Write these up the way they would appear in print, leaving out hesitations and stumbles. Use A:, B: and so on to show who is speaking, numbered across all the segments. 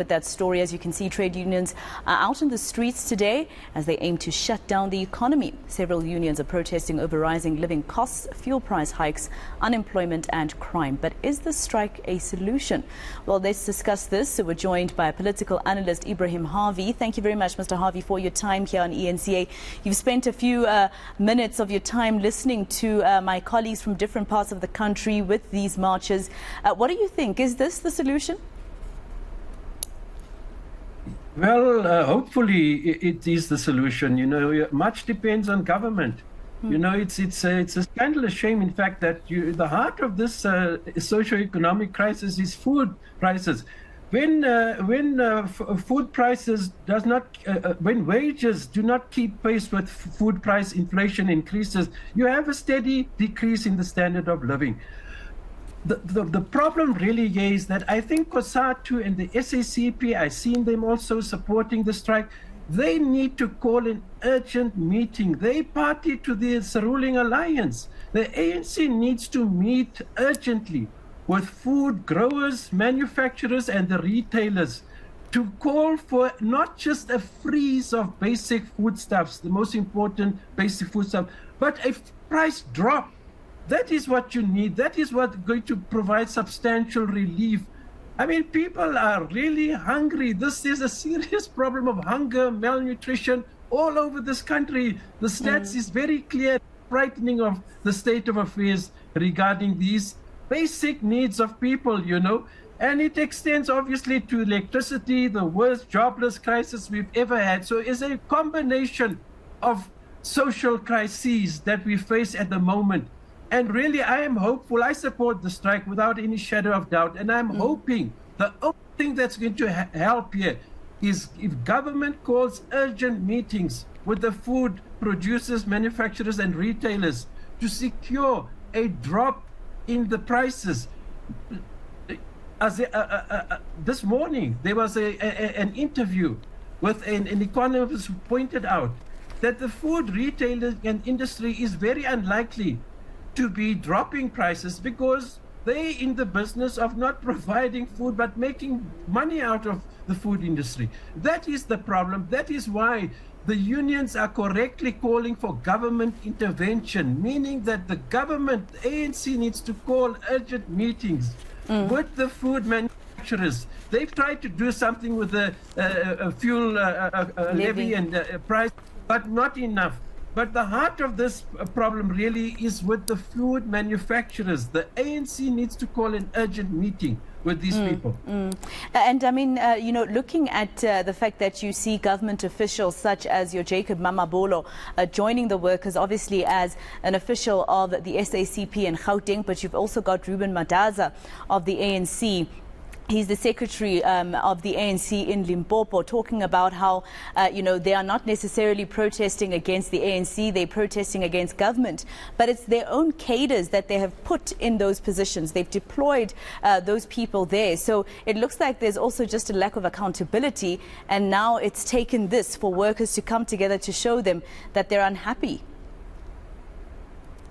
A: With that story, as you can see, trade unions are out in the streets today as they aim to shut down the economy. Several unions are protesting over rising living costs, fuel price hikes, unemployment and crime. But is the strike a solution? Well, let's discuss this. So we're joined by political analyst Ebrahim Harvey. Thank you very much, Mr. Harvey, for your time here on eNCA. You've spent a few minutes of your time listening to my colleagues from different parts of the country with these marches. What do you think? Is this the solution?
B: Well, hopefully it is the solution. You know, much depends on government. You know, it's a scandalous shame, in fact, that the heart of this socio-economic crisis is food prices. When food prices when wages do not keep pace with food price inflation increases, you have a steady decrease in the standard of living. The problem really is that I think COSATU and the SACP, I've seen them also supporting the strike. They need to call an urgent meeting. They party to this ruling alliance. The ANC needs to meet urgently with food growers, manufacturers and the retailers to call for not just a freeze of basic foodstuffs, the most important basic foodstuff, but a price drop. That is what you need. That is what's going to provide substantial relief. I mean, people are really hungry. This is a serious problem of hunger, malnutrition all over this country. The stats is very clear, frightening of the state of affairs regarding these basic needs of people, you know. And it extends obviously to electricity, the worst jobless crisis we've ever had. So it's a combination of social crises that we face at the moment. And really, I am hopeful. I support the strike without any shadow of doubt. And I'm hoping the only thing that's going to help here is if government calls urgent meetings with the food producers, manufacturers and retailers to secure a drop in the prices. This morning, there was an interview with an economist who pointed out that the food retailer and industry is very unlikely to be dropping prices because they in the business of not providing food but making money out of the food industry. That is the problem. That is why the unions are correctly calling for government intervention, meaning that the government, ANC, needs to call urgent meetings with the food manufacturers. They've tried to do something with the fuel levy and price, but not enough. But the heart of this problem really is with the food manufacturers. The ANC needs to call an urgent meeting with these people.
A: And I mean, you know, looking at the fact that you see government officials such as your Jacob Mamabolo joining the workers, obviously as an official of the SACP in Gauteng, but you've also got Ruben Madaza of the ANC. He's the secretary of the ANC in Limpopo, talking about how, you know, they are not necessarily protesting against the ANC, they're protesting against government, but it's their own cadres that they have put in those positions. They've deployed those people there. So it looks like there's also just a lack of accountability, and now it's taken this for workers to come together to show them that they're unhappy.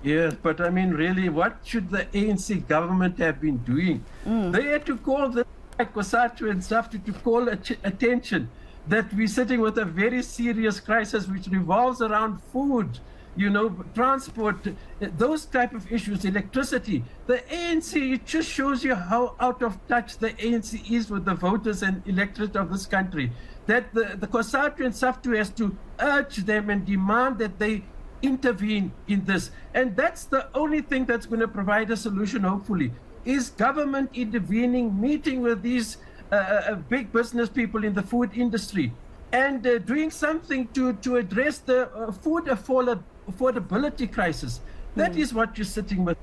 B: Yes, but I mean, really, what should the ANC government have been doing? They had to call the COSATU and stuff to call attention that we're sitting with a very serious crisis which revolves around food, you know, transport, those type of issues, electricity. The ANC, it just shows you how out of touch the ANC is with the voters and electorate of this country. That the COSATU and SAFTU has to urge them and demand that they intervene in this, and that's the only thing that's going to provide a solution, hopefully, is government intervening, meeting with these big business people in the food industry and doing something to address the food affordability crisis. That is what you're sitting with.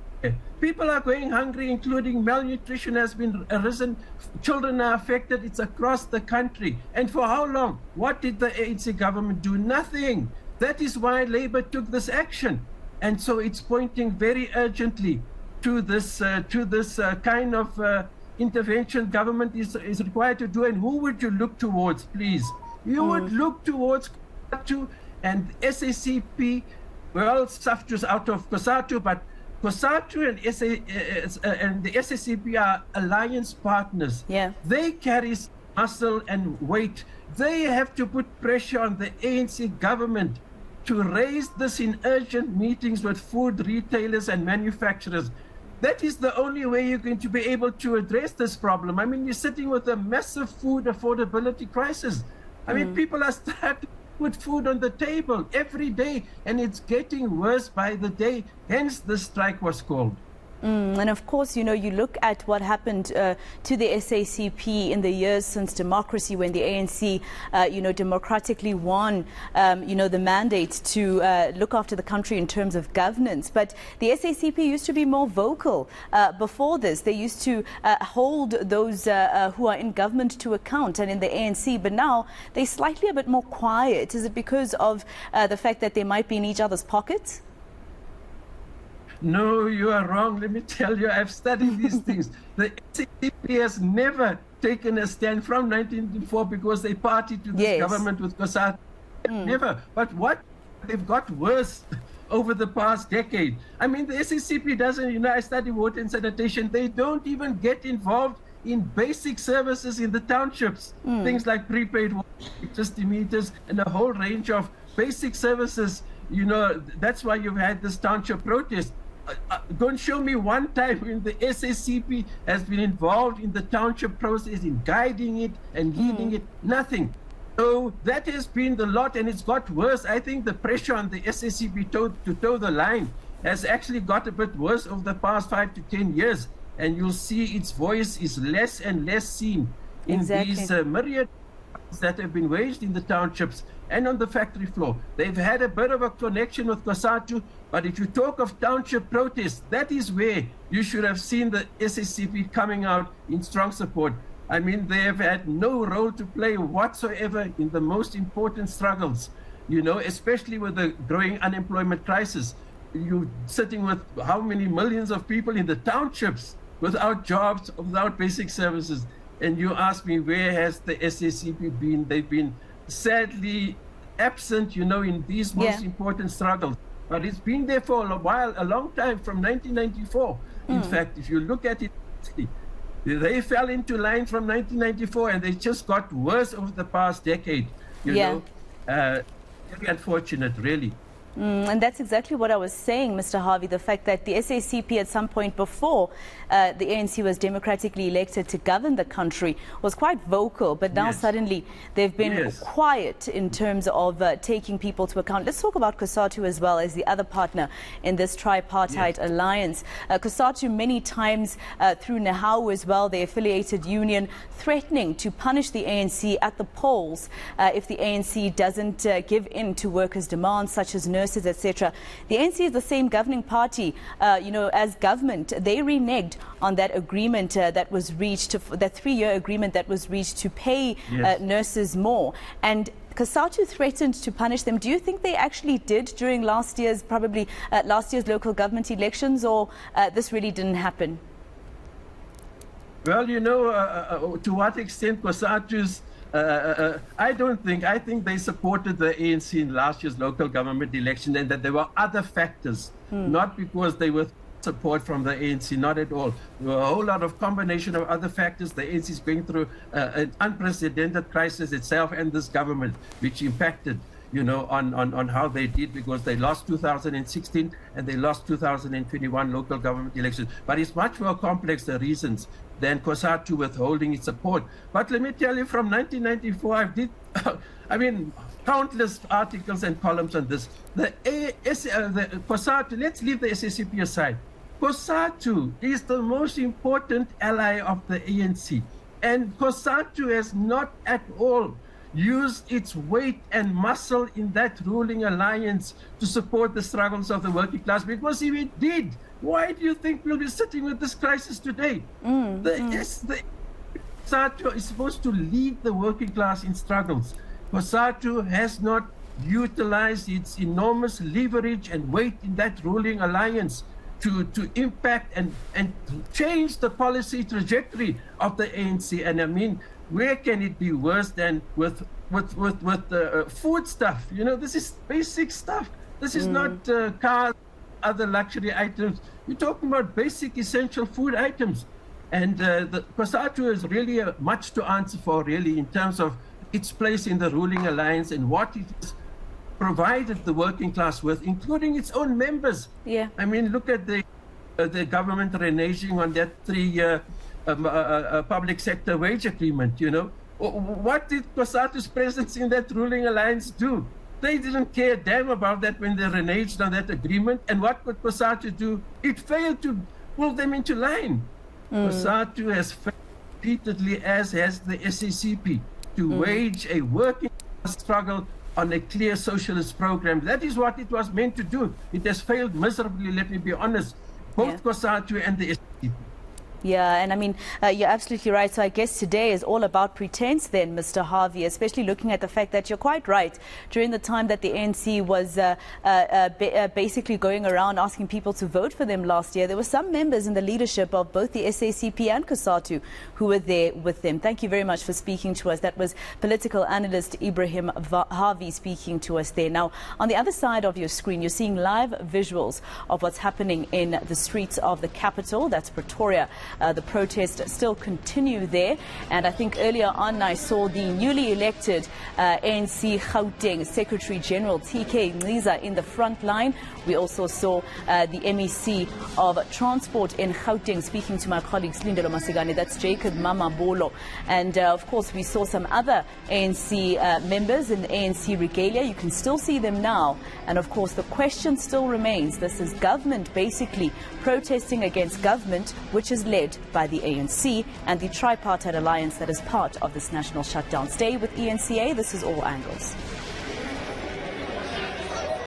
B: People are going hungry, including malnutrition has been arisen, children are affected, it's across the country. And for how long? What did the ANC government do? Nothing. That is why Labour took this action. And so it's pointing very urgently to this kind of intervention government is required to do. And who would you look towards, please? You would look towards COSATU and SACP. Well, SAFTU's out of COSATU, but COSATU and the SACP are alliance partners.
A: Yeah.
B: They carry muscle and weight. They have to put pressure on the ANC government to raise this in urgent meetings with food retailers and manufacturers. That is the only way you're going to be able to address this problem. I mean, you're sitting with a massive food affordability crisis. I mean, people are starting to put food on the table every day, and it's getting worse by the day. Hence, the strike was called.
A: And of course, you know, you look at what happened to the SACP in the years since democracy, when the ANC, you know, democratically won, you know, the mandate to look after the country in terms of governance. But the SACP used to be more vocal before this. They used to hold those who are in government to account and in the ANC. But now they're slightly a bit more quiet. Is it because of the fact that they might be in each other's pockets?
B: No, you are wrong. Let me tell you, I've studied these things. The SACP has never taken a stand from 1994 because they partied to this government with COSATU. Never. But what they've got worse over the past decade. I mean, the SACP doesn't, you know, I study water and sanitation. They don't even get involved in basic services in the townships. Things like prepaid water, electricity meters, and a whole range of basic services. You know, that's why you've had this township protest. Go and show me one time when the SACP has been involved in the township process, in guiding it and leading it. Nothing. So that has been the lot, and it's got worse. I think the pressure on the SACP to toe the line has actually got a bit worse over the past 5 to 10 years. And you'll see its voice is less and less seen in these myriad that have been waged in the townships and on the factory floor. They've had a bit of a connection with COSATU, but if you talk of township protests, that is where you should have seen the SACP coming out in strong support. I mean, they have had no role to play whatsoever in the most important struggles, you know, especially with the growing unemployment crisis. You're sitting with how many millions of people in the townships without jobs, without basic services. And you ask me, where has the SACP been? They've been sadly absent, you know, in these most important struggles. But it's been there for a while, a long time, from 1994. In fact, if you look at it, they fell into line from 1994, and they just got worse over the past decade. You know, very unfortunate, really.
A: And that's exactly what I was saying, Mr. Harvey, the fact that the SACP at some point before the ANC was democratically elected to govern the country was quite vocal, but now suddenly they've been quiet in terms of taking people to account. Let's talk about COSATU as well as the other partner in this tripartite alliance. COSATU many times through NEHAWU as well, the affiliated union, threatening to punish the ANC at the polls if the ANC doesn't give in to workers' demands such as nurses, etc. The ANC is the same governing party, you know, as government. They reneged on that agreement that was reached, that 3-year agreement that was reached to pay nurses more. And COSATU threatened to punish them. Do you think they actually did during last year's, probably last year's local government elections, or this really didn't happen?
B: Well, you know, to what extent COSATU's I think they supported the ANC in last year's local government election, and that there were other factors, not because they were support from the ANC, not at all. There were a whole lot of combination of other factors. The ANC is going through an unprecedented crisis itself, and this government, which impacted, you know, on how they did, because they lost 2016 and they lost 2021 local government elections. But it's much more complex, the reasons, than COSATU withholding its support. But let me tell you, from 1994, I mean, countless articles and columns on this. The COSATU, let's leave the SACP aside. COSATU is the most important ally of the ANC. And COSATU has not at all used its weight and muscle in that ruling alliance to support the struggles of the working class, because if it did, why do you think we'll be sitting with this crisis today? The COSATU is supposed to lead the working class in struggles. COSATU has not utilized its enormous leverage and weight in that ruling alliance to impact and change the policy trajectory of the ANC. And I mean, where can it be worse than with food stuff? You know, this is basic stuff. This is not cars, other luxury items. You're talking about basic essential food items. And the COSATU is really much to answer for, really, in terms of its place in the ruling alliance and what it has provided the working class with, including its own members.
A: Yeah.
B: I mean, look at the government reneging on that 3-year public sector wage agreement, you know. What did COSATU's presence in that ruling alliance do? They didn't care a damn about that when they reneged on that agreement. And what could COSATU do? It failed to pull them into line. COSATU has failed repeatedly, as has the SACP, to wage a working class struggle on a clear socialist program. That is what it was meant to do. It has failed miserably, let me be honest, both COSATU and the SACP.
A: Yeah, and I mean, you're absolutely right. So I guess today is all about pretense then, Mr. Harvey, especially looking at the fact that you're quite right. During the time that the ANC was basically going around asking people to vote for them last year, there were some members in the leadership of both the SACP and COSATU who were there with them. Thank you very much for speaking to us. That was political analyst Ebrahim Harvey speaking to us there. Now, on the other side of your screen, you're seeing live visuals of what's happening in the streets of the capital. That's Pretoria. The protests still continue there, and I think earlier on I saw the newly elected ANC Gauteng Secretary General TK Nziza in the front line. We also saw the MEC of Transport in Gauteng speaking to my colleague Slindelo Masigane. That's Jacob Mamabolo, and of course we saw some other ANC members in the ANC regalia. You can still see them now, and of course the question still remains. This is government basically protesting against government, which is led by the ANC and the tripartite alliance that is part of this national shutdown. Stay with eNCA. This is All Angles.